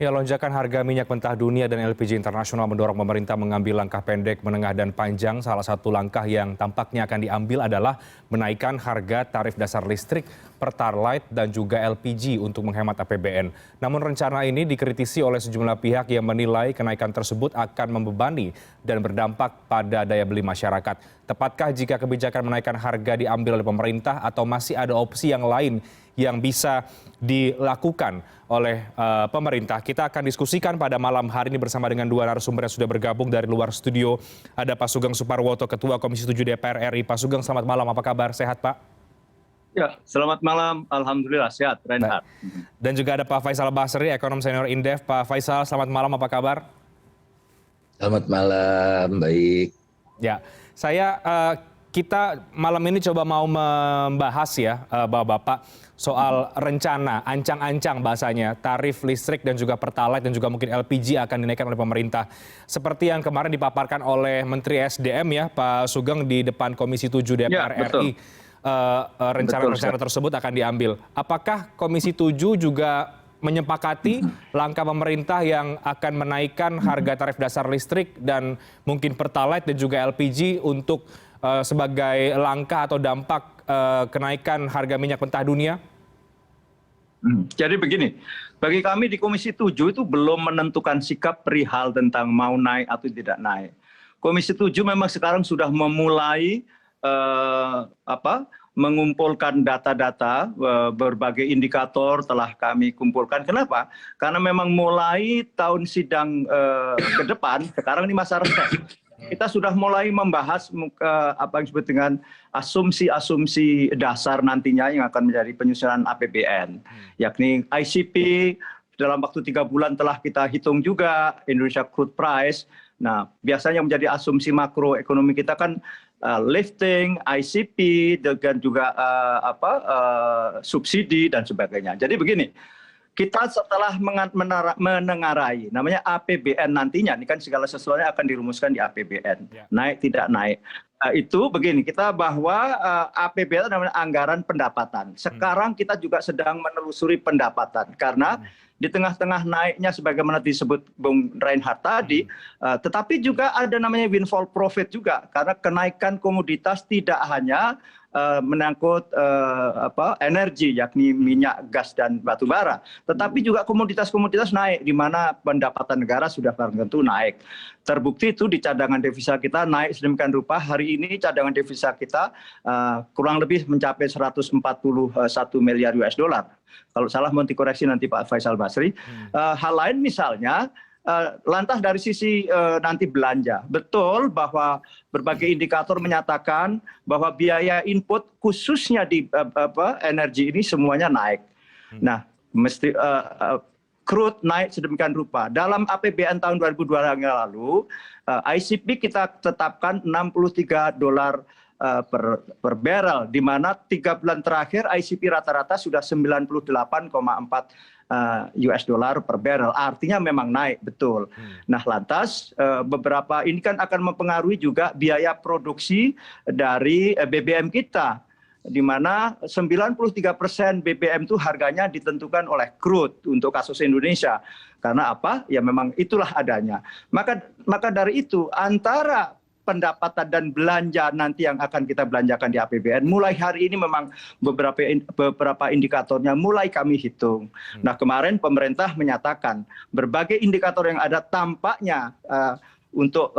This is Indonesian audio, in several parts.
Ya, lonjakan harga minyak mentah dunia dan LPG internasional mendorong pemerintah mengambil langkah pendek, menengah, dan panjang. Salah satu langkah yang tampaknya akan diambil adalah menaikkan harga tarif dasar listrik, Pertalite, dan juga LPG untuk menghemat APBN. Namun rencana ini dikritisi oleh sejumlah pihak yang menilai kenaikan tersebut akan membebani dan berdampak pada daya beli masyarakat. Tepatkah jika kebijakan menaikkan harga diambil oleh pemerintah atau masih ada opsi yang lain yang bisa dilakukan oleh pemerintah? Kita akan diskusikan pada malam hari ini bersama dengan dua narasumber yang sudah bergabung dari luar studio. Ada Pak Sugeng Suparwoto, Ketua Komisi 7 DPR RI. Pak Sugeng, selamat malam. Apa kabar? Sehat, Pak? Ya, selamat malam. Alhamdulillah sehat, Reinhard. Dan juga ada Pak Faisal Basri, Ekonom Senior Indef. Pak Faisal, selamat malam. Apa kabar? Selamat malam, baik. Ya, kita malam ini coba mau membahas ya, Bapak-Bapak, soal rencana, ancang-ancang bahasanya, tarif listrik dan juga Pertalite dan juga mungkin LPG akan dinaikkan oleh pemerintah. Seperti yang kemarin dipaparkan oleh Menteri SDM ya, Pak Sugeng di depan Komisi 7 DPR RI, rencana-rencana tersebut akan diambil. Apakah Komisi 7 juga menyepakati langkah pemerintah yang akan menaikkan harga tarif dasar listrik dan mungkin Pertalite dan juga LPG untuk sebagai langkah atau dampak kenaikan harga minyak mentah dunia? Jadi begini, bagi kami di Komisi 7 itu belum menentukan sikap perihal tentang mau naik atau tidak naik. Komisi 7 memang sekarang sudah memulai mengumpulkan data-data, berbagai indikator telah kami kumpulkan. Kenapa? Karena memang mulai tahun sidang ke depan, sekarang ini masa reses. Kita sudah mulai membahas apa yang disebut dengan asumsi-asumsi dasar nantinya yang akan menjadi penyusunan APBN. Yakni ICP, dalam waktu 3 bulan telah kita hitung juga, Indonesia Crude Price. Nah, biasanya menjadi asumsi makroekonomi kita kan lifting, ICP, dan juga subsidi dan sebagainya. Jadi begini, kita setelah menengarai, namanya APBN nantinya, ini kan segala sesuatunya akan dirumuskan di APBN, naik tidak naik. Itu begini, kita bahwa APBN itu namanya anggaran pendapatan. Sekarang kita juga sedang menelusuri pendapatan, karena di tengah-tengah naiknya sebagaimana disebut Bung Reinhardt tadi, tetapi juga ada namanya windfall profit juga, karena kenaikan komoditas tidak hanya menangkut energi, yakni minyak, gas, dan batu bara. Tetapi juga komoditas-komoditas naik, di mana pendapatan negara sudah barang tentu naik. Terbukti itu di cadangan devisa kita naik sedemikian rupa. Hari ini cadangan devisa kita kurang lebih mencapai 141 miliar US dollar. Kalau salah mau dikoreksi nanti Pak Faisal Basri. Hal lain misalnya, lantas dari sisi nanti belanja, betul bahwa berbagai indikator menyatakan bahwa biaya input khususnya di energi ini semuanya naik. Nah, mesti crude naik sedemikian rupa. Dalam APBN tahun 2002 yang lalu, ICP kita tetapkan $63 per barrel, di mana 3 bulan terakhir ICP rata-rata sudah 98,4 US dollar per barrel, artinya memang naik betul. Nah, lantas beberapa ini kan akan mempengaruhi juga biaya produksi dari BBM kita, di mana 93% BBM itu harganya ditentukan oleh crude untuk kasus Indonesia. Karena apa? Ya memang itulah adanya. Maka dari itu antara pendapatan dan belanja nanti yang akan kita belanjakan di APBN, mulai hari ini memang beberapa indikatornya mulai kami hitung. Nah, kemarin pemerintah menyatakan berbagai indikator yang ada tampaknya untuk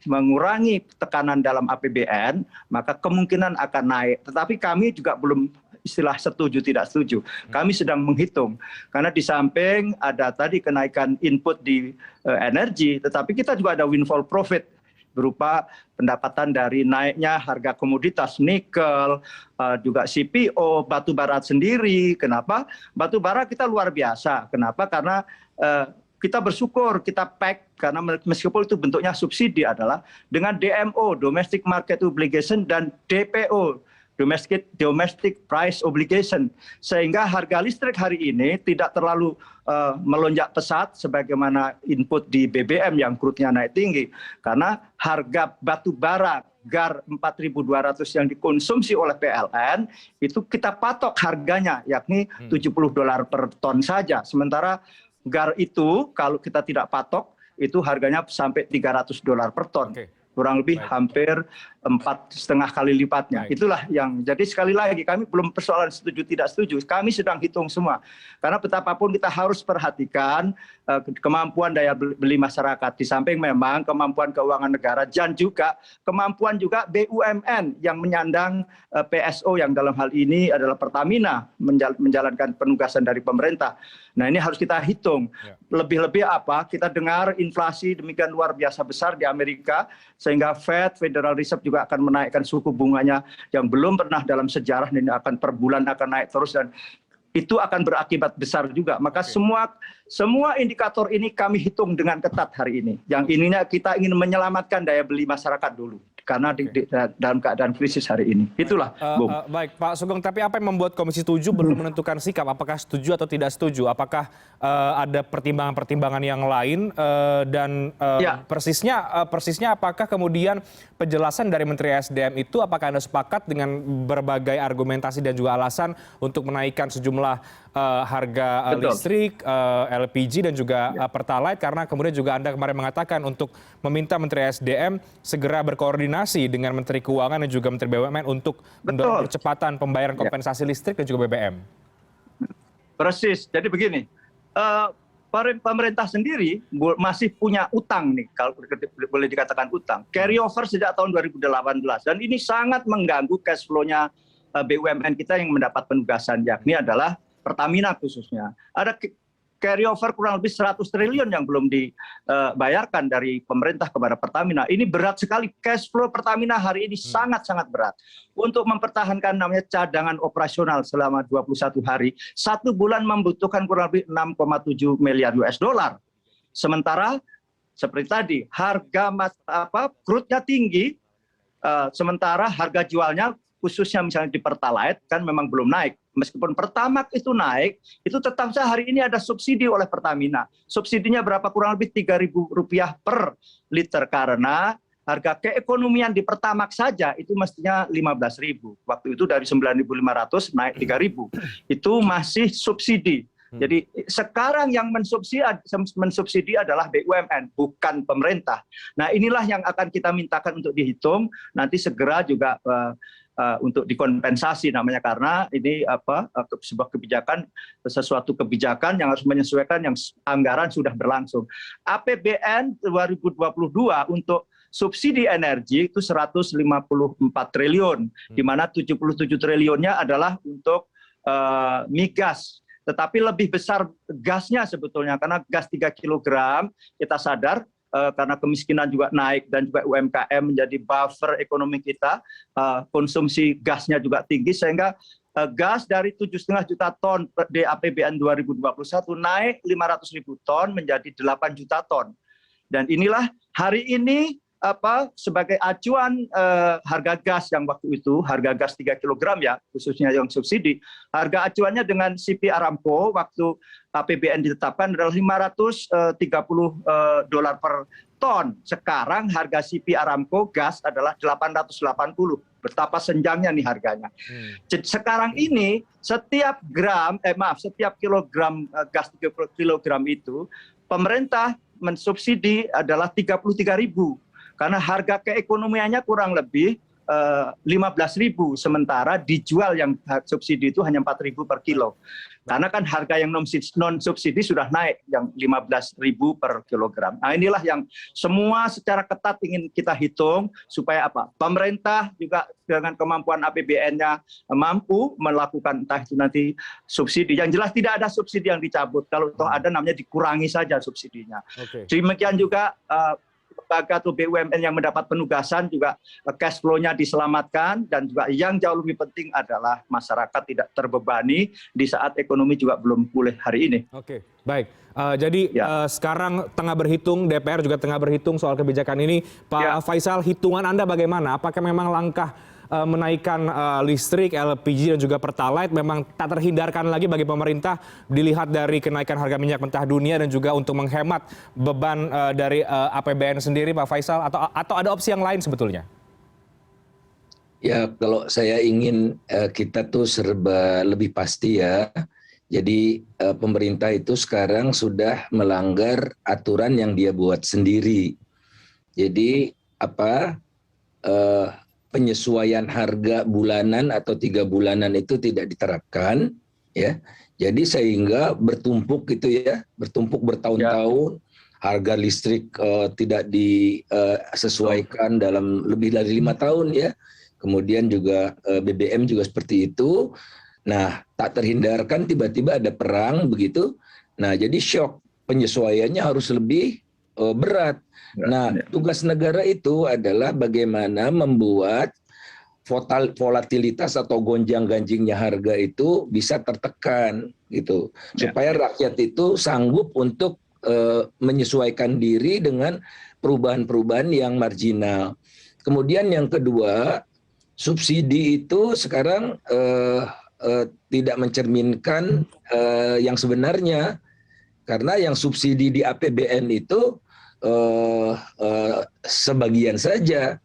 mengurangi tekanan dalam APBN, maka kemungkinan akan naik. Tetapi kami juga belum istilah setuju tidak setuju. Kami sedang menghitung. Karena di samping ada tadi kenaikan input di energi, tetapi kita juga ada windfall profit berupa pendapatan dari naiknya harga komoditas nikel, juga CPO, batu bara sendiri. Kenapa? Batu bara kita luar biasa. Kenapa? Karena kita bersyukur, kita pack, karena meskipun itu bentuknya subsidi adalah dengan DMO, Domestic Market Obligation, dan DPO, Domestic Price Obligation, sehingga harga listrik hari ini tidak terlalu melonjak pesat sebagaimana input di BBM yang crude-nya naik tinggi, karena harga batu bara GAR 4.200 yang dikonsumsi oleh PLN itu kita patok harganya yakni $70 per ton saja, sementara GAR itu kalau kita tidak patok itu harganya sampai $300 per ton. Oke. Kurang lebih hampir 4,5 kali lipatnya. Itulah yang jadi sekali lagi kami belum persoalan setuju tidak setuju. Kami sedang hitung semua. Karena betapapun kita harus perhatikan kemampuan daya beli masyarakat. Di samping memang kemampuan keuangan negara dan juga kemampuan juga BUMN yang menyandang PSO yang dalam hal ini adalah Pertamina menjalankan penugasan dari pemerintah. Nah ini harus kita hitung. Lebih-lebih apa? Kita dengar inflasi demikian luar biasa besar di Amerika sehingga Federal Reserve juga akan menaikkan suku bunganya yang belum pernah dalam sejarah dan akan per bulan akan naik terus dan itu akan berakibat besar juga. Maka semua indikator ini kami hitung dengan ketat hari ini. Yang ininya kita ingin menyelamatkan daya beli masyarakat dulu. Karena dalam keadaan krisis hari ini. Itulah, Bung. Baik, Pak Sugeng, tapi apa yang membuat Komisi 7 belum menentukan sikap? Apakah setuju atau tidak setuju? Apakah ada pertimbangan-pertimbangan yang lain? Dan persisnya apakah kemudian penjelasan dari Menteri SDM itu, apakah Anda sepakat dengan berbagai argumentasi dan juga alasan untuk menaikkan sejumlah harga listrik, LPG dan juga Pertalite? Karena kemudian juga Anda kemarin mengatakan untuk meminta Menteri SDM segera berkoordinasi dengan Menteri Keuangan dan juga Menteri BUMN untuk mendorong percepatan pembayaran kompensasi listrik dan juga BBM. Persis. Jadi begini, pemerintah sendiri masih punya utang nih, kalau boleh dikatakan utang. Carry over sejak tahun 2018 dan ini sangat mengganggu cash flow-nya BUMN kita yang mendapat penugasan, yakni adalah Pertamina khususnya. Ada carry over kurang lebih 100 triliun yang belum dibayarkan dari pemerintah kepada Pertamina. Ini berat sekali. Cash flow Pertamina hari ini sangat-sangat berat. Untuk mempertahankan namanya cadangan operasional selama 21 hari, 1 bulan membutuhkan kurang lebih 6,7 miliar US dollar. Sementara seperti tadi, harga crude-nya tinggi, sementara harga jualnya khususnya misalnya di Pertalite kan memang belum naik. Meskipun Pertamax itu naik, itu tetap saja hari ini ada subsidi oleh Pertamina. Subsidinya berapa? Kurang lebih Rp3.000 per liter karena harga keekonomian di Pertamax saja itu mestinya Rp15.000. Waktu itu dari Rp9.500 naik Rp3.000. Itu masih subsidi. Jadi sekarang yang mensubsidi adalah BUMN, bukan pemerintah. Nah inilah yang akan kita mintakan untuk dihitung. Nanti segera juga untuk dikompensasi namanya, karena ini sebuah kebijakan, sesuatu kebijakan yang harus menyesuaikan yang anggaran sudah berlangsung. APBN 2022 untuk subsidi energi itu 154 triliun, di mana 77 triliunnya adalah untuk migas. Tetapi lebih besar gasnya sebetulnya, karena gas 3 kg kita sadar karena kemiskinan juga naik dan juga UMKM menjadi buffer ekonomi kita, konsumsi gasnya juga tinggi sehingga gas dari 7,5 juta ton di APBN 2021 naik 500.000 ton menjadi 8 juta ton. Dan inilah hari ini sebagai acuan harga gas yang waktu itu, harga gas 3 kg ya, khususnya yang subsidi, harga acuannya dengan CP Aramco waktu APBN ditetapkan adalah $530 per ton. Sekarang harga CP Aramco gas adalah 880. Betapa senjangnya nih harganya. Sekarang ini setiap kilogram gas 30 kg itu pemerintah mensubsidi adalah 33.000. Karena harga keekonomiannya kurang lebih 15.000, sementara dijual yang subsidi itu hanya 4.000 per kilo. Karena kan harga yang non subsidi sudah naik yang 15.000 per kilogram. Nah inilah yang semua secara ketat ingin kita hitung supaya pemerintah juga dengan kemampuan APBN-nya mampu melakukan entah itu nanti subsidi. Yang jelas tidak ada subsidi yang dicabut. Kalau toh ada namanya dikurangi saja subsidinya. Demikian juga lembaga atau BUMN yang mendapat penugasan juga cash flow-nya diselamatkan, dan juga yang jauh lebih penting adalah masyarakat tidak terbebani di saat ekonomi juga belum pulih hari ini. Oke, baik. Jadi sekarang tengah berhitung, DPR juga tengah berhitung soal kebijakan ini. Pak Faisal, hitungan Anda bagaimana? Apakah memang langkah menaikkan listrik, LPG dan juga Pertalite memang tak terhindarkan lagi bagi pemerintah dilihat dari kenaikan harga minyak mentah dunia dan juga untuk menghemat beban dari APBN sendiri, Pak Faisal, atau ada opsi yang lain sebetulnya? Ya, kalau saya ingin kita tuh serba lebih pasti ya. Jadi pemerintah itu sekarang sudah melanggar aturan yang dia buat sendiri. Jadi penyesuaian harga bulanan atau 3 bulanan itu tidak diterapkan, ya. Jadi sehingga bertumpuk gitu ya, bertumpuk bertahun-tahun. Harga listrik tidak disesuaikan dalam lebih dari 5 tahun ya. Kemudian juga BBM juga seperti itu. Nah, tak terhindarkan tiba-tiba ada perang begitu. Nah, jadi shock penyesuaiannya harus lebih berat. Nah, tugas negara itu adalah bagaimana membuat volatilitas atau gonjang-ganjingnya harga itu bisa tertekan gitu. Supaya rakyat itu sanggup untuk menyesuaikan diri dengan perubahan-perubahan yang marginal. Kemudian yang kedua, subsidi itu sekarang tidak mencerminkan yang sebenarnya, karena yang subsidi di APBN itu sebagian saja.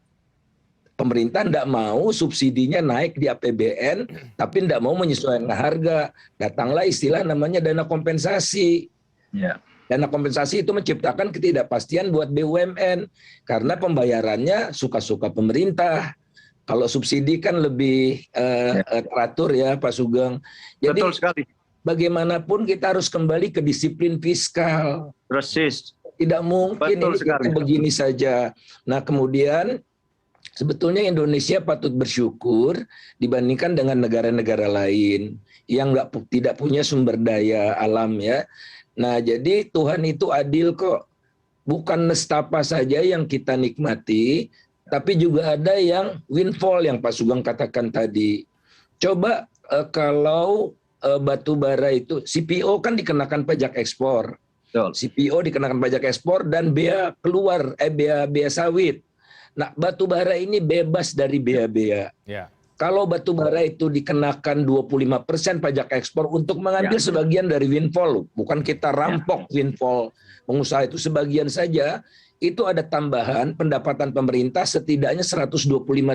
Pemerintah tidak mau subsidinya naik di APBN, tapi tidak mau menyesuaikan harga. Datanglah istilah namanya dana kompensasi. Dana kompensasi itu menciptakan ketidakpastian buat BUMN karena pembayarannya suka-suka pemerintah. Kalau subsidi kan lebih teratur ya Pak Sugeng. Jadi Betul sekali. Bagaimanapun kita harus kembali ke disiplin fiskal. Persis. Tidak mungkin Betul ini sekali. begini saja. Nah kemudian sebetulnya Indonesia patut bersyukur dibandingkan dengan negara-negara lain yang tidak punya sumber daya alam ya. Nah, jadi Tuhan itu adil kok. Bukan nestapa saja yang kita nikmati, tapi juga ada yang windfall yang Pak Sugeng katakan tadi. Coba kalau batu bara itu, CPO kan dikenakan pajak ekspor. Betul. CPO dikenakan pajak ekspor dan bea keluar, bea sawit. Nah, batu bara ini bebas dari bea-bea. Ya. Kalau batu bara itu dikenakan 25% pajak ekspor untuk mengambil sebagian dari windfall, bukan kita rampok windfall pengusaha itu sebagian saja, itu ada tambahan pendapatan pemerintah setidaknya 125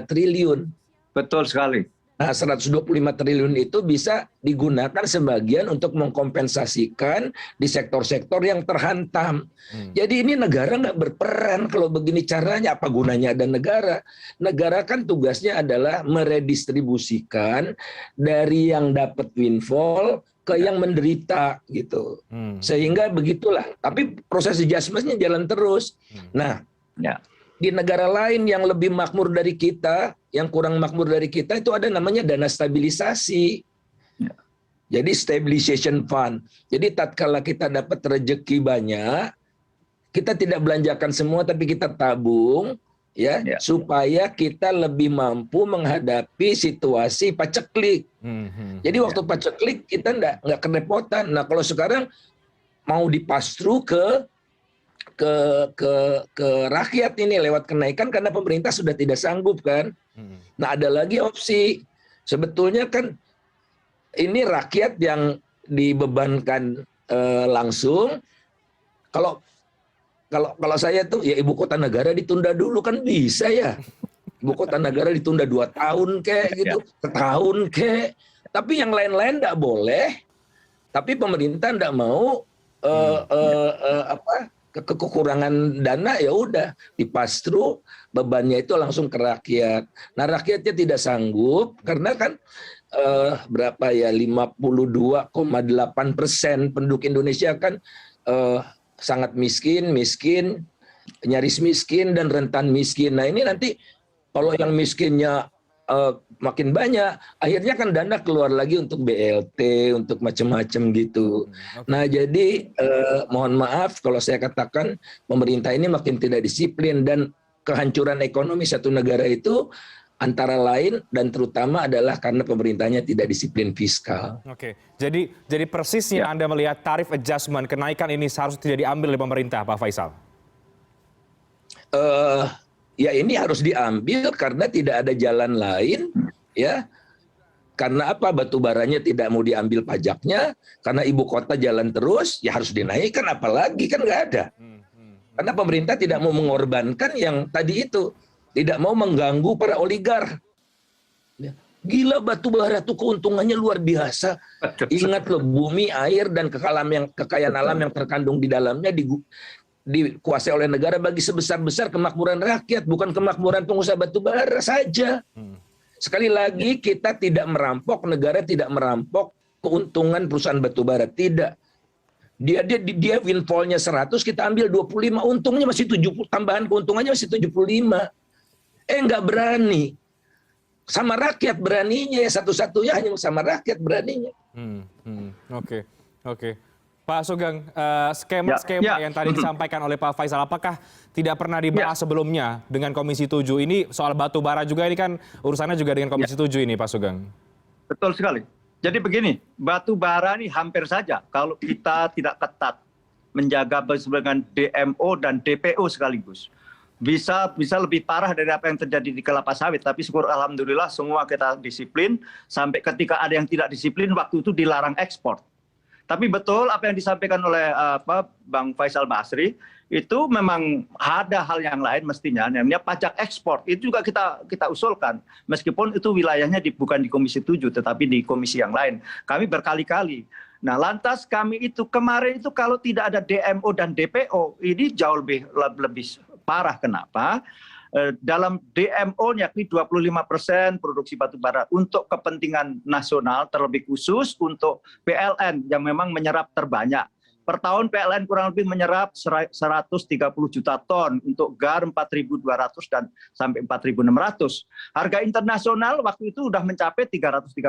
triliun. Betul sekali. Nah, 125 triliun itu bisa digunakan sebagian untuk mengkompensasikan di sektor-sektor yang terhantam. Jadi ini negara nggak berperan kalau begini caranya. Apa gunanya ada negara? Negara kan tugasnya adalah meredistribusikan dari yang dapat windfall ke yang menderita gitu. Sehingga begitulah. Tapi proses adjustment-nya jalan terus. Nah, di negara lain yang lebih makmur dari kita, yang kurang makmur dari kita itu ada namanya dana stabilisasi. Jadi stabilization fund. Jadi tatkala kita dapat rezeki banyak, kita tidak belanjakan semua tapi kita tabung ya. Supaya kita lebih mampu menghadapi situasi paceklik. Jadi waktu paceklik kita nggak kerepotan. Nah, kalau sekarang mau dipastru ke rakyat ini lewat kenaikan karena pemerintah sudah tidak sanggup kan. Nah, ada lagi opsi. Sebetulnya kan ini rakyat yang dibebankan langsung. Kalau saya tuh ya ibu kota negara ditunda dulu kan bisa ya. Ibu kota negara ditunda 2 tahun kayak gitu, setahun kayak. Tapi yang lain-lain enggak boleh. Tapi pemerintah enggak mau kekurangan dana ya udah dipastru bebannya itu langsung ke rakyat. Nah, rakyatnya tidak sanggup karena kan berapa ya 52,8% penduduk Indonesia kan sangat miskin, nyaris miskin dan rentan miskin. Nah, ini nanti kalau yang miskinnya makin banyak, akhirnya kan dana keluar lagi untuk BLT, untuk macam-macam gitu. Nah, jadi mohon maaf kalau saya katakan pemerintah ini makin tidak disiplin dan kehancuran ekonomi satu negara itu antara lain dan terutama adalah karena pemerintahnya tidak disiplin fiskal. Oke, jadi persisnya Anda melihat tarif adjustment kenaikan ini seharusnya tidak diambil oleh pemerintah, Pak Faisal? Ya ini harus diambil karena tidak ada jalan lain, ya. Karena apa? Batu baranya tidak mau diambil pajaknya, karena ibu kota jalan terus, ya harus dinaikkan, apalagi kan nggak ada. Karena pemerintah tidak mau mengorbankan yang tadi itu, tidak mau mengganggu para oligar. Gila, batu bara tuh keuntungannya luar biasa. Ingat loh, bumi, air, dan kekayaan alam yang terkandung di dalamnya dikuasai oleh negara bagi sebesar-besar kemakmuran rakyat, bukan kemakmuran pengusaha batu bara saja. Sekali lagi, kita tidak merampok, negara tidak merampok keuntungan perusahaan batu bara, tidak. Dia windfall-nya 100, kita ambil 25, untungnya masih 70, tambahan keuntungannya masih 75. Nggak berani. Sama rakyat beraninya, ya satu-satunya hanya sama rakyat beraninya. Oke. Pak Sugeng, skema yang tadi disampaikan oleh Pak Faisal, apakah tidak pernah dibahas sebelumnya dengan Komisi 7? Ini soal batu bara juga, ini kan urusannya juga dengan Komisi 7 ini, Pak Sugeng. Betul sekali. Jadi begini, batu bara ini hampir saja kalau kita tidak ketat menjaga dengan DMO dan DPO sekaligus. Bisa lebih parah dari apa yang terjadi di kelapa sawit, tapi syukur alhamdulillah semua kita disiplin, sampai ketika ada yang tidak disiplin waktu itu dilarang ekspor. Tapi betul apa yang disampaikan oleh Bang Faisal Basri, itu memang ada hal yang lain mestinya, namanya pajak ekspor. Itu juga kita usulkan, meskipun itu wilayahnya bukan di Komisi 7, tetapi di komisi yang lain. Kami berkali-kali. Nah, lantas kami itu kemarin itu kalau tidak ada DMO dan DPO, ini jauh lebih parah. Kenapa? Dalam DMO yakni 25% produksi batubara untuk kepentingan nasional, terlebih khusus untuk PLN yang memang menyerap terbanyak. Per tahun PLN kurang lebih menyerap 130 juta ton, untuk GAR 4.200 dan sampai 4.600. Harga internasional waktu itu sudah mencapai 330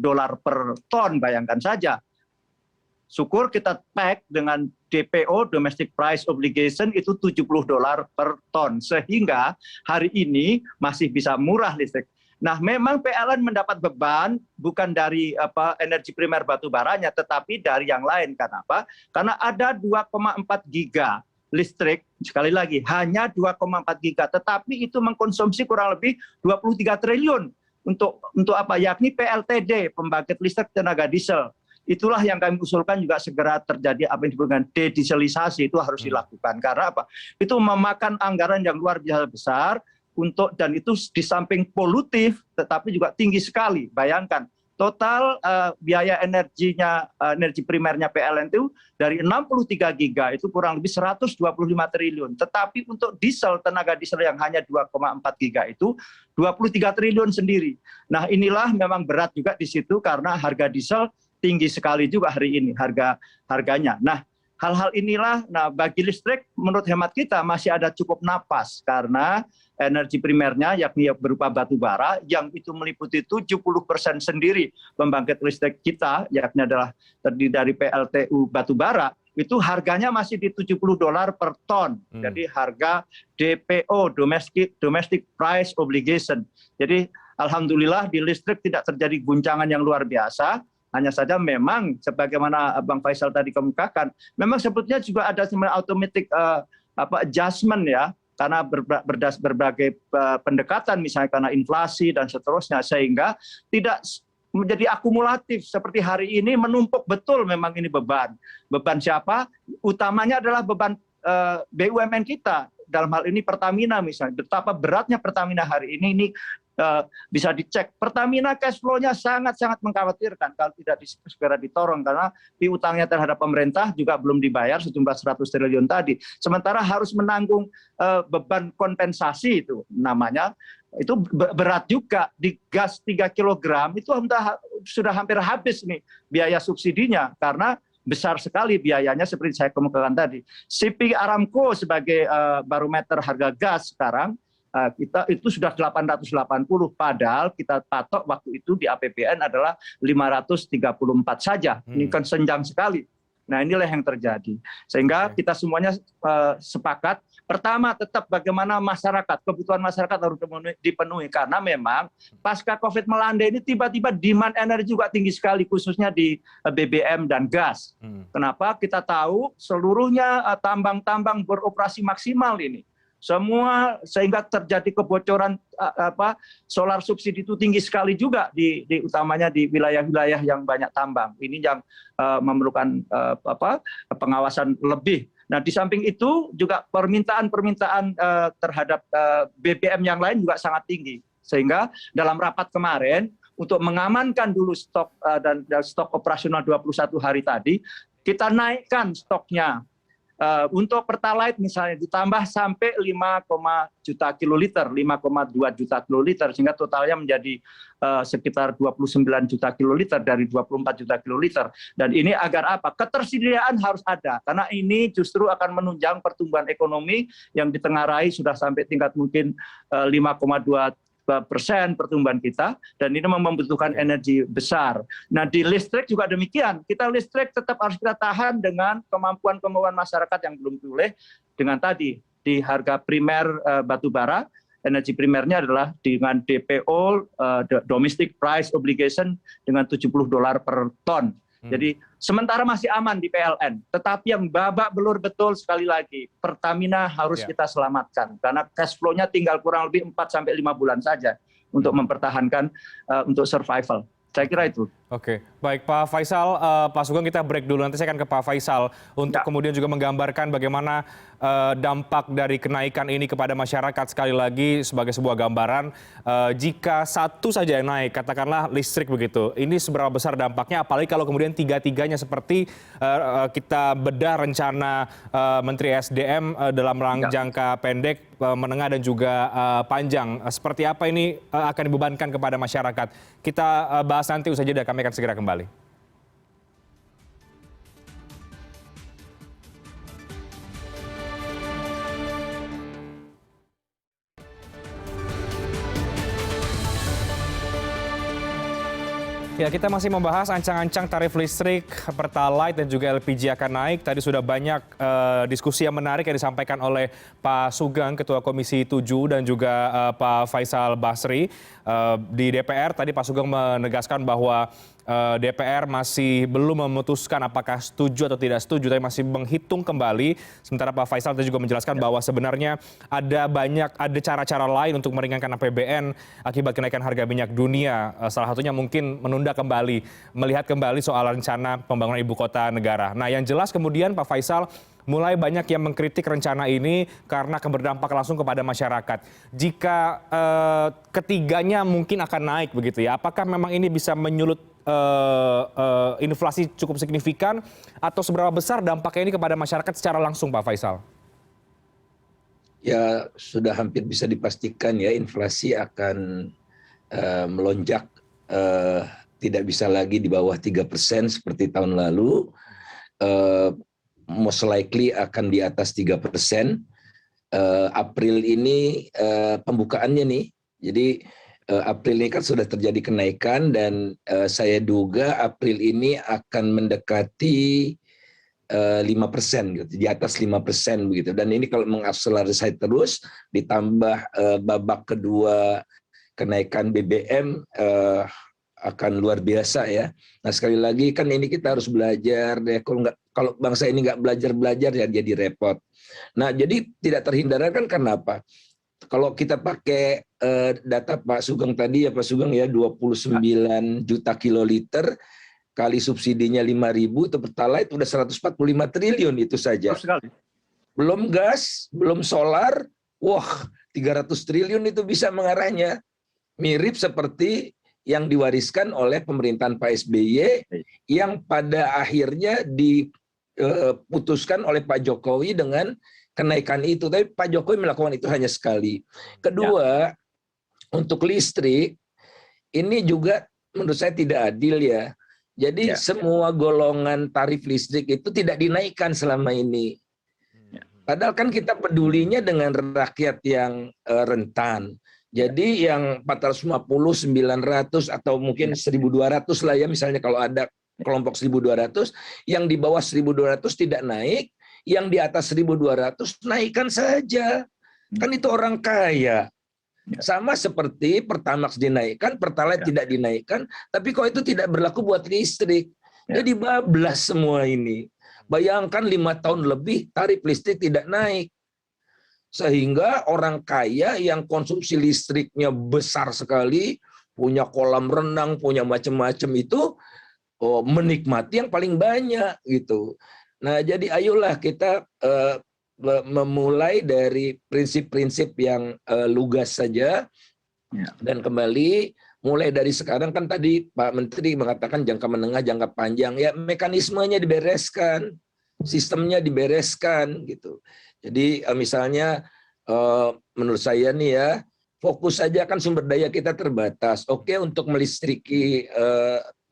dolar per ton, bayangkan saja. Syukur kita pack dengan DPO, Domestic Price Obligation, itu 70 dolar per ton. Sehingga hari ini masih bisa murah listrik. Nah, memang PLN mendapat beban bukan dari energi primer batu baranya, tetapi dari yang lain. Kenapa? Karena ada 2,4 giga listrik, sekali lagi hanya 2,4 giga, tetapi itu mengkonsumsi kurang lebih 23 triliun untuk apa? Yakni PLTD, pembangkit listrik tenaga diesel. Itulah yang kami usulkan juga segera terjadi apa yang disebut dengan dedieselisasi, itu harus dilakukan. Karena apa? Itu memakan anggaran yang luar biasa besar. Dan itu di samping polutif tetapi juga tinggi sekali. Bayangkan total biaya energi primernya PLN itu dari 63 giga itu kurang lebih 125 triliun. Tetapi untuk diesel, tenaga diesel yang hanya 2,4 giga itu 23 triliun sendiri. Nah, inilah memang berat juga di situ karena harga diesel tinggi sekali juga hari ini harganya. Nah, hal-hal inilah, bagi listrik menurut hemat kita masih ada cukup napas karena energi primernya yakni berupa batu bara yang itu meliputi 70% sendiri pembangkit listrik kita, yakni adalah terdiri dari PLTU batu bara, itu harganya masih di 70 dolar per ton. Jadi harga DPO, Domestic Price Obligation. Jadi alhamdulillah di listrik tidak terjadi guncangan yang luar biasa. Hanya saja memang sebagaimana Bang Faisal tadi kemukakan, memang sebetulnya juga ada sebenarnya automatic adjustment ya, karena berbagai pendekatan misalnya karena inflasi dan seterusnya, sehingga tidak menjadi akumulatif seperti hari ini menumpuk betul. Memang ini beban siapa? Utamanya adalah beban BUMN kita, dalam hal ini Pertamina misalnya. Betapa beratnya Pertamina hari ini bisa dicek. Pertamina cash flow-nya sangat-sangat mengkhawatirkan kalau tidak segera ditorong, karena piutangnya terhadap pemerintah juga belum dibayar sejumlah 100 triliun tadi. Sementara harus menanggung beban kompensasi itu namanya, itu berat juga. Di gas 3 kg itu sudah hampir habis nih biaya subsidinya, karena besar sekali biayanya seperti saya kemukakan tadi. CP Aramco sebagai barometer harga gas sekarang, kita itu sudah 880, padahal kita patok waktu itu di APBN adalah 534 saja. Ini kan senjang sekali. Nah, inilah yang terjadi. Sehingga kita semuanya sepakat, pertama tetap bagaimana kebutuhan masyarakat harus dipenuhi. Karena memang pasca COVID melanda ini tiba-tiba demand energi juga tinggi sekali, khususnya di BBM dan gas. Kenapa? Kita tahu seluruhnya tambang-tambang beroperasi maksimal ini. Semua, sehingga terjadi kebocoran solar subsidi itu tinggi sekali juga utamanya di wilayah-wilayah yang banyak tambang. Ini yang memerlukan pengawasan lebih. Nah, di samping itu juga permintaan terhadap BBM yang lain juga sangat tinggi. Sehingga dalam rapat kemarin untuk mengamankan dulu stok dan stok operasional 21 hari tadi, kita naikkan stoknya. Untuk Pertalite misalnya ditambah sampai 5, juta kiloliter, 5,2 juta kiloliter, sehingga totalnya menjadi sekitar 29 juta kiloliter dari 24 juta kiloliter. Dan ini agar apa? Ketersediaan harus ada, karena ini justru akan menunjang pertumbuhan ekonomi yang ditengarai sudah sampai tingkat mungkin 5,2% pertumbuhan kita, dan ini membutuhkan energi besar. Nah, di listrik juga demikian. Kita listrik tetap harus kita tahan dengan kemampuan masyarakat yang belum pulih, dengan tadi di harga primer batu bara. Energi primernya adalah dengan DPO, domestic price obligation, dengan $70 per ton. Jadi sementara masih aman di PLN, tetapi yang babak belur betul sekali lagi, Pertamina harus kita selamatkan, karena cash flow-nya tinggal kurang lebih 4-5 bulan saja untuk mempertahankan, untuk survival. Saya kira itu. Oke, baik Pak Faisal, Pak Sugeng, kita break dulu, nanti saya akan ke Pak Faisal untuk kemudian juga menggambarkan bagaimana dampak dari kenaikan ini kepada masyarakat. Sekali lagi sebagai sebuah gambaran, jika satu saja yang naik, katakanlah listrik begitu, ini seberapa besar dampaknya, apalagi kalau kemudian tiga-tiganya seperti kita bedah rencana Menteri SDM dalam jangka pendek, menengah dan juga panjang. Seperti apa ini akan dibebankan kepada masyarakat? Kita bahas nanti usai jeda, kami akan segera kembali. Ya, kita masih membahas ancang-ancang tarif listrik, Pertalite dan juga LPG akan naik. Tadi sudah banyak diskusi yang menarik yang disampaikan oleh Pak Sugeng, Ketua Komisi 7, dan juga Pak Faisal Basri di DPR. Tadi Pak Sugeng menegaskan bahwa DPR masih belum memutuskan apakah setuju atau tidak setuju, tapi masih menghitung kembali. Sementara Pak Faisal tadi juga menjelaskan bahwa sebenarnya ada cara-cara lain untuk meringankan APBN akibat kenaikan harga minyak dunia. Salah satunya mungkin menunda kembali, melihat kembali soal rencana pembangunan ibu kota negara. Nah, yang jelas kemudian Pak Faisal, mulai banyak yang mengkritik rencana ini karena akan berdampak langsung kepada masyarakat. Jika ketiganya mungkin akan naik begitu ya, apakah memang ini bisa menyulut inflasi cukup signifikan, atau seberapa besar dampaknya ini kepada masyarakat secara langsung, Pak Faisal? Ya, sudah hampir bisa dipastikan ya, inflasi akan melonjak, tidak bisa lagi di bawah 3% seperti tahun lalu. Most likely akan di atas 3%. April ini pembukaannya nih, jadi April ini kan sudah terjadi kenaikan, dan saya duga April ini akan mendekati 5%, gitu, di atas 5% begitu. Dan ini kalau mengakselerasi terus, ditambah babak kedua kenaikan BBM, akan luar biasa ya. Nah, sekali lagi kan ini kita harus belajar deh. Kalau bangsa ini nggak belajar ya jadi repot. Nah, jadi tidak terhindarkan karena apa? Kalau kita pakai data Pak Sugeng tadi ya, Pak Sugeng ya, 29 juta kiloliter kali subsidinya 5.000 itu Pertalite udah 145 triliun itu saja. Belum gas, belum solar, wah 300 triliun itu bisa mengarahnya. Mirip seperti yang diwariskan oleh pemerintahan Pak SBY yang pada akhirnya diputuskan oleh Pak Jokowi dengan kenaikan itu. Tapi Pak Jokowi melakukan itu hanya sekali. Kedua, untuk listrik, ini juga menurut saya tidak adil ya. Jadi semua golongan tarif listrik itu tidak dinaikkan selama ini. Padahal kan kita pedulinya dengan rakyat yang rentan. Jadi yang 450, 900 atau mungkin 1.200 lah ya, misalnya kalau ada kelompok 1.200, yang di bawah 1.200 tidak naik, yang di atas 1.200 naikkan saja. Kan itu orang kaya. Sama seperti Pertamax dinaikkan, Pertalite tidak dinaikkan, tapi kok itu tidak berlaku buat listrik. Jadi bablas semua ini. Bayangkan 5 tahun lebih tarif listrik tidak naik. Sehingga orang kaya yang konsumsi listriknya besar sekali, punya kolam renang, punya macam-macam itu, menikmati yang paling banyak gitu. Nah, jadi ayolah kita memulai dari prinsip-prinsip yang lugas saja. Ya. Dan kembali mulai dari sekarang kan tadi Pak Menteri mengatakan jangka menengah, jangka panjang, ya mekanismenya dibereskan, sistemnya dibereskan gitu. Jadi misalnya menurut saya nih ya, fokus saja kan sumber daya kita terbatas. Oke, untuk melistriki,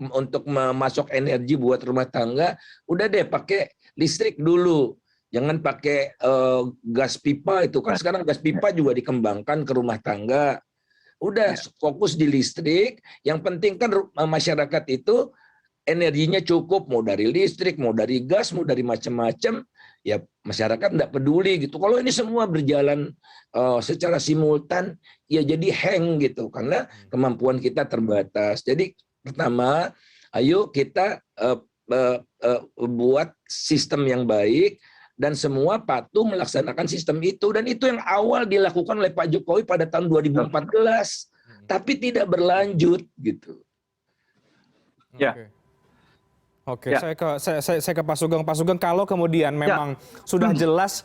untuk memasok energi buat rumah tangga, udah deh pakai listrik dulu. Jangan pakai gas pipa, itu kan sekarang gas pipa juga dikembangkan ke rumah tangga. Udah fokus di listrik, yang penting kan masyarakat itu energinya cukup, mau dari listrik, mau dari gas, mau dari macam-macam, ya masyarakat tidak peduli gitu. Kalau ini semua berjalan secara simultan, ya jadi hang gitu, karena kemampuan kita terbatas. Jadi pertama, ayo kita buat sistem yang baik, dan semua patuh melaksanakan sistem itu. Dan itu yang awal dilakukan oleh Pak Jokowi pada tahun 2014, tapi tidak berlanjut gitu. Ya. Oke, saya ke Pak Sugeng. Pak Sugeng, kalau kemudian memang sudah jelas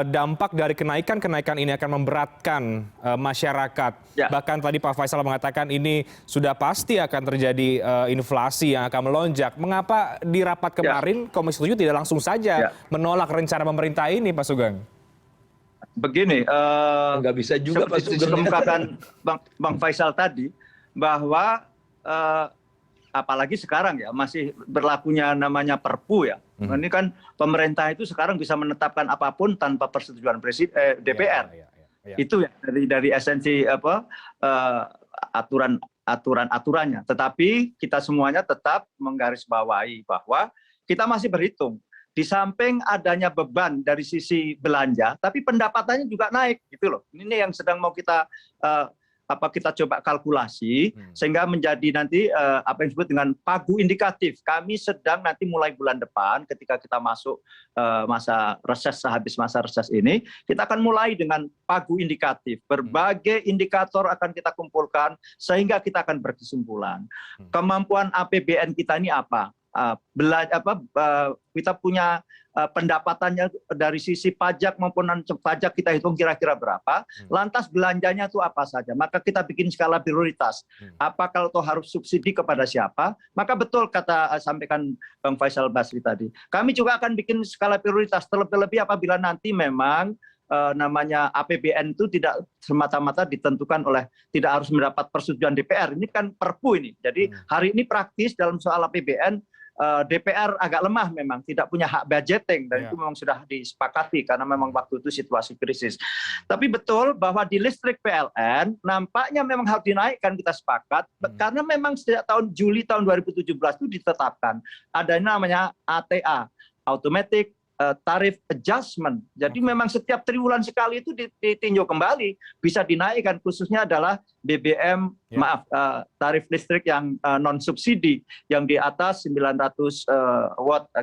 dampak dari kenaikan ini akan memberatkan masyarakat. Bahkan tadi Pak Faisal mengatakan ini sudah pasti akan terjadi inflasi yang akan melonjak. Mengapa di rapat kemarin Komisi 7 tidak langsung saja menolak rencana pemerintah ini, Pak Sugeng? Begini, nggak bisa juga Pak Sugeng. Dikemukakan Bang Faisal tadi bahwa apalagi sekarang ya masih berlakunya namanya Perpu ya. Ini kan pemerintah itu sekarang bisa menetapkan apapun tanpa persetujuan DPR. Itu ya dari esensi aturannya. Tetapi kita semuanya tetap menggarisbawahi bahwa kita masih berhitung. Di samping adanya beban dari sisi belanja, tapi pendapatannya juga naik gitu loh. Ini yang sedang mau kita kita coba kalkulasi sehingga menjadi nanti apa yang disebut dengan pagu indikatif. Kami sedang nanti mulai bulan depan ketika kita masuk masa reses, sehabis masa reses ini, kita akan mulai dengan pagu indikatif. Berbagai indikator akan kita kumpulkan sehingga kita akan berkesimpulan. Kemampuan APBN kita ini apa? Kita punya pendapatannya dari sisi pajak maupun non pajak kita hitung kira-kira berapa, lantas belanjanya itu apa saja, maka kita bikin skala prioritas. Apa kalau harus subsidi kepada siapa, maka betul kata sampaikan Bang Faisal Basri tadi, kami juga akan bikin skala prioritas, terlebih-lebih apabila nanti memang namanya APBN itu tidak semata-mata ditentukan oleh, tidak harus mendapat persetujuan DPR, ini kan Perpu ini. Jadi hari ini praktis dalam soal APBN, DPR agak lemah memang, tidak punya hak budgeting, dan itu memang sudah disepakati karena memang waktu itu situasi krisis. Tapi betul bahwa di listrik PLN nampaknya memang harus dinaikkan, kita sepakat, karena memang sejak Juli tahun 2017 itu ditetapkan adanya namanya ATA, Automatic Tarif Adjustment. Jadi memang setiap triwulan sekali itu ditinjau kembali, bisa dinaikkan, khususnya adalah BBM, tarif listrik yang non subsidi yang di atas 900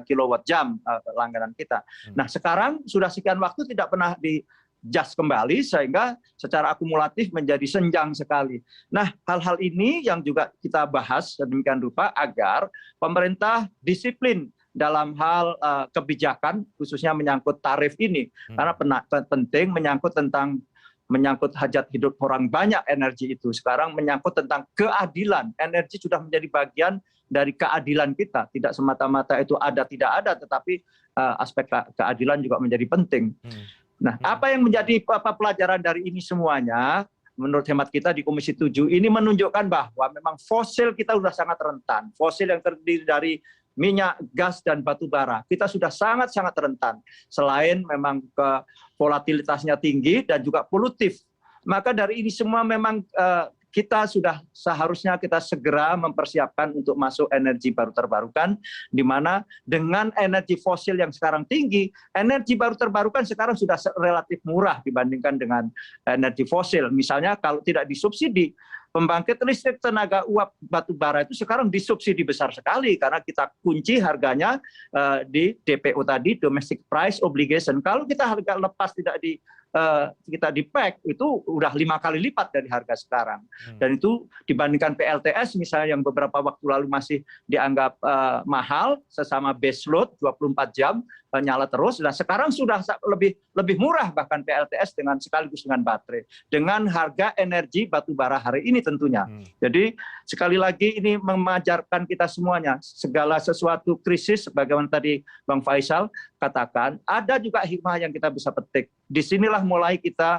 kilowatt jam langganan kita. Nah, sekarang sudah sekian waktu tidak pernah di-adjust kembali sehingga secara akumulatif menjadi senjang sekali. Nah, hal-hal ini yang juga kita bahas sedemikian rupa agar pemerintah disiplin dalam hal kebijakan, khususnya menyangkut tarif ini, karena penting menyangkut hajat hidup orang banyak energi itu. Sekarang menyangkut tentang keadilan, energi sudah menjadi bagian dari keadilan kita, tidak semata-mata itu ada tidak ada, tetapi aspek keadilan juga menjadi penting. Nah, apa yang menjadi pelajaran dari ini semuanya? Menurut hemat kita di Komisi 7 ini menunjukkan bahwa memang fosil kita sudah sangat rentan. Fosil yang terdiri dari minyak, gas, dan batu bara. Kita sudah sangat-sangat rentan. Selain memang volatilitasnya tinggi dan juga polutif. Maka dari ini semua memang kita sudah seharusnya kita segera mempersiapkan untuk masuk energi baru terbarukan, di mana dengan energi fosil yang sekarang tinggi, energi baru terbarukan sekarang sudah relatif murah dibandingkan dengan energi fosil. Misalnya kalau tidak disubsidi, pembangkit listrik tenaga uap batu bara itu sekarang disubsidi besar sekali karena kita kunci harganya di DPO tadi, domestic price obligation. Kalau kita harga lepas tidak kita di pack itu udah 5 kali lipat dari harga sekarang. Dan itu dibandingkan PLTS misalnya yang beberapa waktu lalu masih dianggap mahal, sesama base load 24 jam nyala terus. Dan sekarang sudah lebih murah bahkan PLTS sekaligus dengan baterai, dengan harga energi batu bara hari ini tentunya. Jadi sekali lagi ini mengajarkan kita semuanya, segala sesuatu krisis, bagaimana tadi Bang Faisal katakan, ada juga hikmah yang kita bisa petik. Disinilah mulai kita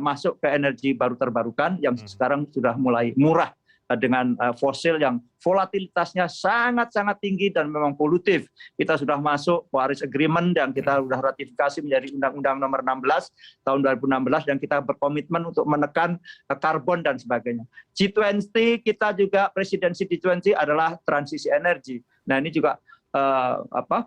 masuk ke energi baru terbarukan yang sekarang sudah mulai murah dengan fosil yang volatilitasnya sangat-sangat tinggi dan memang polutif. Kita sudah masuk Paris Agreement yang kita sudah ratifikasi menjadi Undang-Undang Nomor 16 tahun 2016 dan kita berkomitmen untuk menekan karbon dan sebagainya. G20 kita juga presidensi G20 adalah transisi energi. Nah ini juga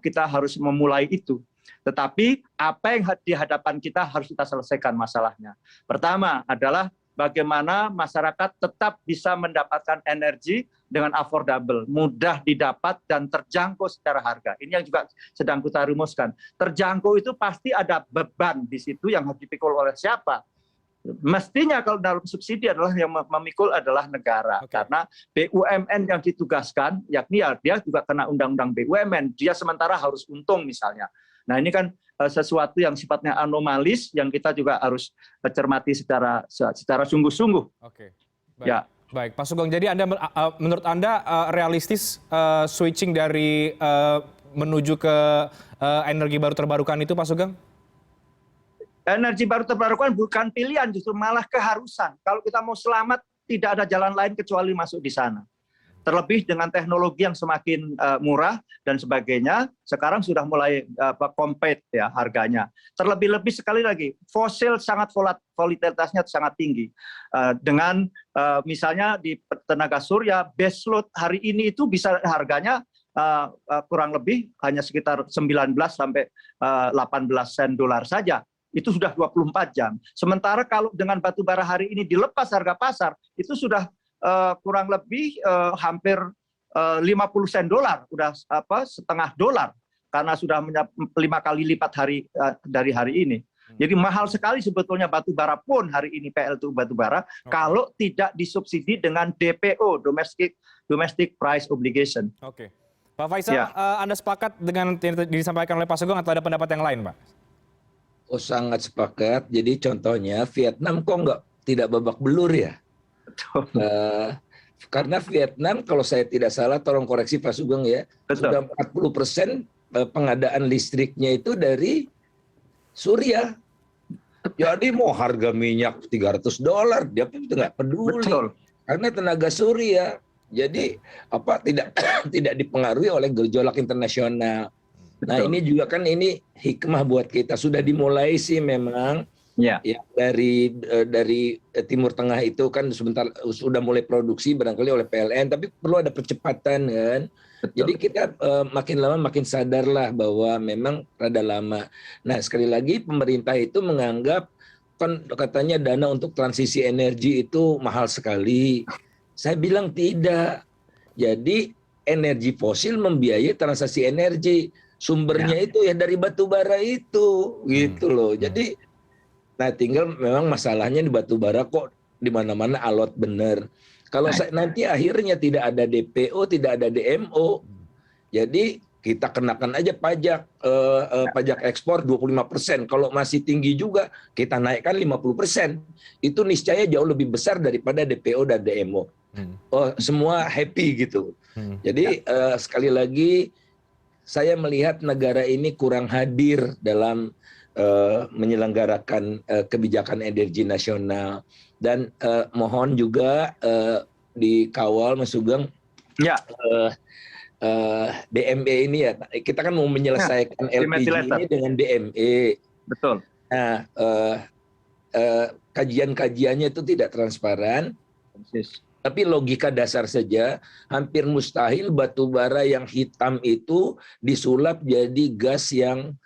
kita harus memulai itu. Tetapi apa yang di hadapan kita harus kita selesaikan masalahnya. Pertama adalah bagaimana masyarakat tetap bisa mendapatkan energi dengan affordable, mudah didapat dan terjangkau secara harga. Ini yang juga sedang kita rumuskan. Terjangkau itu pasti ada beban di situ yang harus dipikul oleh siapa? Mestinya kalau dalam subsidi adalah yang memikul adalah negara. Karena BUMN yang ditugaskan, yakni dia juga kena undang-undang BUMN, dia sementara harus untung misalnya. Nah ini kan sesuatu yang sifatnya anomalis yang kita juga harus cermati secara sungguh-sungguh. Oke, baik. Baik, Pak Sugeng. Jadi menurut Anda realistis switching dari menuju ke energi baru terbarukan itu, Pak Sugeng? Energi baru terbarukan bukan pilihan, justru malah keharusan. Kalau kita mau selamat, tidak ada jalan lain kecuali masuk di sana. Terlebih dengan teknologi yang semakin murah dan sebagainya, sekarang sudah mulai compete ya harganya. Terlebih-lebih sekali lagi, fosil sangat volatilitasnya sangat tinggi. Dengan misalnya di tenaga surya, base load hari ini itu bisa harganya kurang lebih hanya sekitar 19 sampai 18 sen dolar saja. Itu sudah 24 jam. Sementara kalau dengan batu bara hari ini dilepas harga pasar, itu sudah kurang lebih hampir 50 sen dolar, udah setengah dolar, karena sudah 5 kali lipat dari hari ini. Jadi mahal sekali sebetulnya batu bara pun hari ini PLTU batu bara kalau tidak disubsidi dengan DPO, domestic price obligation. Oke, Pak Faisal, Anda sepakat dengan yang disampaikan oleh Pak Sugeng atau ada pendapat yang lain, Pak? Oh sangat sepakat. Jadi contohnya Vietnam kok tidak babak belur ya? Karena Vietnam kalau saya tidak salah, tolong koreksi Pak Sugeng ya, sudah 40% pengadaan listriknya itu dari surya. Jadi mau harga minyak $300 dia nggak peduli. Betul. Karena tenaga surya. Jadi tidak dipengaruhi oleh gejolak internasional. Nah ini juga kan ini hikmah buat kita, sudah dimulai sih memang. Ya, dari Timur Tengah itu kan sebentar sudah mulai produksi barangkali oleh PLN, tapi perlu ada percepatan kan. Betul. Jadi kita makin lama makin sadarlah bahwa memang rada lama. Nah sekali lagi pemerintah itu menganggap kan katanya dana untuk transisi energi itu mahal sekali. Saya bilang tidak. Jadi energi fosil membiayai transaksi energi. Sumbernya itu ya dari batu bara itu, gitu loh. Jadi nah tinggal memang masalahnya di batu bara kok di mana-mana alot bener. Kalau nanti akhirnya tidak ada DPO, tidak ada DMO, jadi kita kenakan aja pajak ekspor 25%. Kalau masih tinggi juga kita naikkan 50%. Itu niscaya jauh lebih besar daripada DPO dan DMO. Semua happy gitu. Jadi sekali lagi saya melihat negara ini kurang hadir dalam menyelenggarakan kebijakan energi nasional, dan mohon juga dikawal Mas Sugeng. Ya. DME ini ya, kita kan mau menyelesaikan LPG ini dengan DME. Betul. Nah, kajian-kajiannya itu tidak transparan. Tapi logika dasar saja, hampir mustahil batu bara yang hitam itu disulap jadi gas yang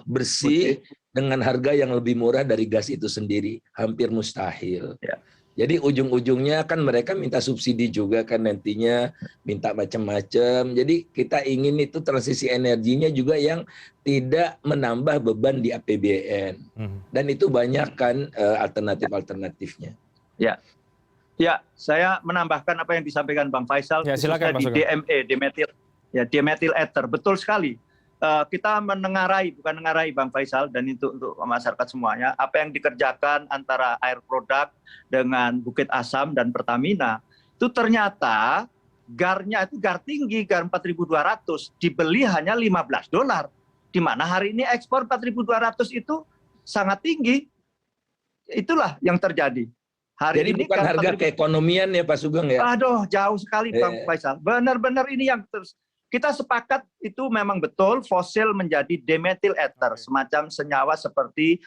bersih dengan harga yang lebih murah dari gas itu sendiri. Hampir mustahil. Ya. Jadi ujung-ujungnya kan mereka minta subsidi juga kan nantinya, minta macam-macam. Jadi kita ingin itu transisi energinya juga yang tidak menambah beban di APBN. Dan itu banyak kan alternatif-alternatifnya. Ya, ya, saya menambahkan apa yang disampaikan Bang Faisal, Ya, silakan, khususnya di Pak Sugeng. DME, dimethyl ether. Betul sekali. Kita menengarai, bukan menengarai Bang Faisal, dan itu untuk masyarakat semuanya, apa yang dikerjakan antara Air Product dengan Bukit Asam dan Pertamina, itu ternyata GAR-nya itu GAR tinggi, GAR 4.200, dibeli hanya $15. Di mana hari ini ekspor 4.200 itu sangat tinggi. Itulah yang terjadi. Jadi Hari ini bukan harga keekonomian ya Pak Sugeng ya? Aduh, jauh sekali Bang Faisal. Benar-benar ini yang terus. Kita sepakat itu memang betul fosil menjadi dimethyl ether, semacam senyawa seperti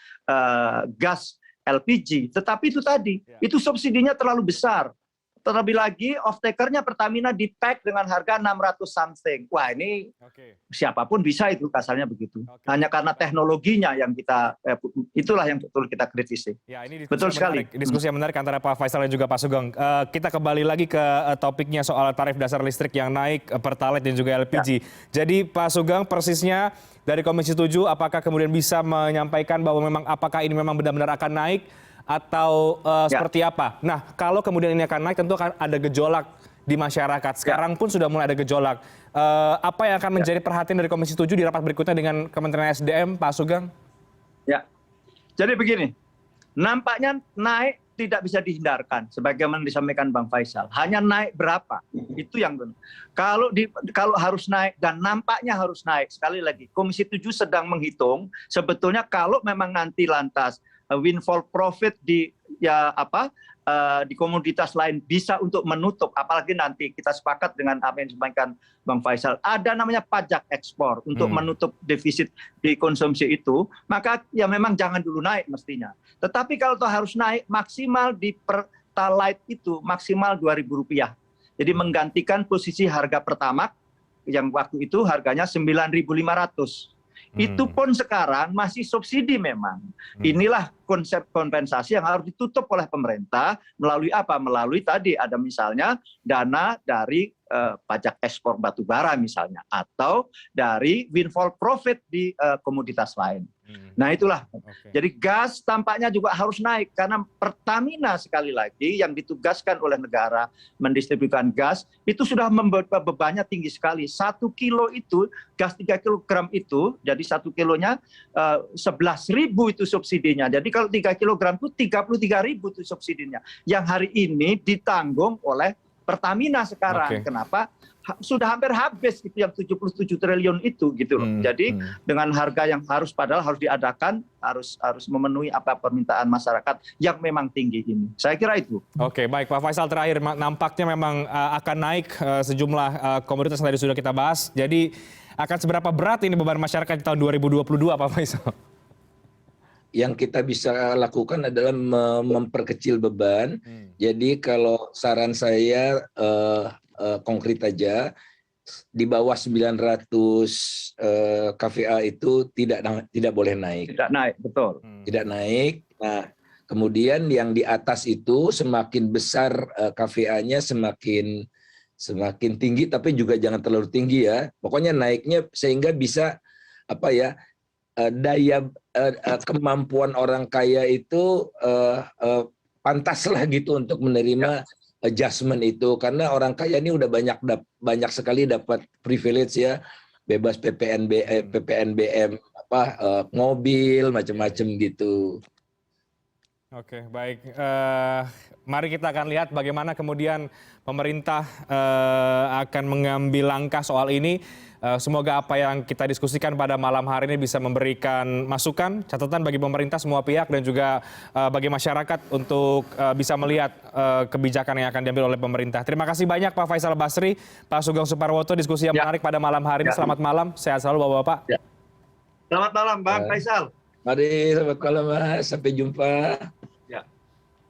gas LPG. Tetapi itu tadi, itu subsidinya terlalu besar. Terlebih lagi off-takernya Pertamina di-pack dengan harga 600 something. Wah, ini siapapun bisa itu kasarnya begitu. Hanya karena teknologinya yang kita itulah yang betul kita kritisi. Ya, ini betul sekali. Diskusi yang menarik antara Pak Faisal dan juga Pak Sugeng. Kita kembali lagi ke topiknya soal tarif dasar listrik yang naik, Pertalite dan juga LPG. Jadi Pak Sugeng, persisnya dari Komisi 7 apakah kemudian bisa menyampaikan bahwa memang apakah ini memang benar-benar akan naik atau seperti apa? Nah, kalau kemudian ini akan naik tentu akan ada gejolak di masyarakat. Sekarang pun sudah mulai ada gejolak. Apa yang akan menjadi perhatian dari Komisi 7 di rapat berikutnya dengan Kementerian SDM, Pak Sugeng? Ya, jadi begini, nampaknya naik tidak bisa dihindarkan, sebagaimana disampaikan Bang Faisal. Hanya naik berapa? Itu yang benar. Kalau harus naik dan nampaknya harus naik, sekali lagi, Komisi 7 sedang menghitung sebetulnya kalau memang nanti lantas windfall profit di komoditas lain bisa untuk menutup, apalagi nanti kita sepakat dengan apa yang disampaikan Bang Faisal, ada namanya pajak ekspor untuk menutup defisit di konsumsi itu, maka ya memang jangan dulu naik mestinya. Tetapi kalau harus naik maksimal di Pertalite itu maksimal Rp2.000. Jadi menggantikan posisi harga Pertamax yang waktu itu harganya 9.500. Itu pun sekarang masih subsidi memang. Inilah konsep kompensasi yang harus ditutup oleh pemerintah melalui apa? Melalui tadi ada misalnya dana dari pajak ekspor batubara misalnya, atau dari windfall profit di komoditas lain. Nah itulah. Jadi gas tampaknya juga harus naik karena Pertamina sekali lagi yang ditugaskan oleh negara mendistribusikan gas itu sudah bebannya tinggi sekali. 1 kilo itu gas 3 kilogram itu, jadi 1 kilonya 11.000 itu subsidinya. Jadi kalau 3 kilogram itu 33.000 itu subsidinya. Yang hari ini ditanggung oleh Pertamina sekarang. Kenapa? Sudah hampir habis itu yang 77 triliun itu gitu loh. Jadi dengan harga yang padahal harus diadakan, harus memenuhi apa permintaan masyarakat yang memang tinggi ini. Saya kira itu. Oke, baik Pak Faisal, terakhir nampaknya memang akan naik sejumlah komoditas yang tadi sudah kita bahas. Jadi akan seberapa berat ini beban masyarakat di tahun 2022 Pak Faisal? Yang kita bisa lakukan adalah memperkecil beban. Jadi kalau saran saya konkret aja, di bawah 900 kVA itu tidak boleh naik. Tidak naik, betul. Tidak naik. Nah, kemudian yang di atas itu semakin besar kVA-nya semakin tinggi, tapi juga jangan terlalu tinggi ya. Pokoknya naiknya sehingga bisa daya kemampuan orang kaya itu pantaslah gitu untuk menerima adjustment itu, karena orang kaya ini udah banyak sekali dapat privilege ya, bebas PPNBM mobil macam-macam gitu. Oke, baik. Mari kita akan lihat bagaimana kemudian pemerintah akan mengambil langkah soal ini. Semoga apa yang kita diskusikan pada malam hari ini bisa memberikan masukan, catatan bagi pemerintah semua pihak dan juga bagi masyarakat untuk bisa melihat kebijakan yang akan diambil oleh pemerintah. Terima kasih banyak Pak Faisal Basri, Pak Sugeng Suparwoto, diskusi yang menarik pada malam hari ini. Selamat malam, sehat selalu Bapak-Bapak. Selamat malam Bang Faisal. Mari, selamat malam Mas, sampai jumpa.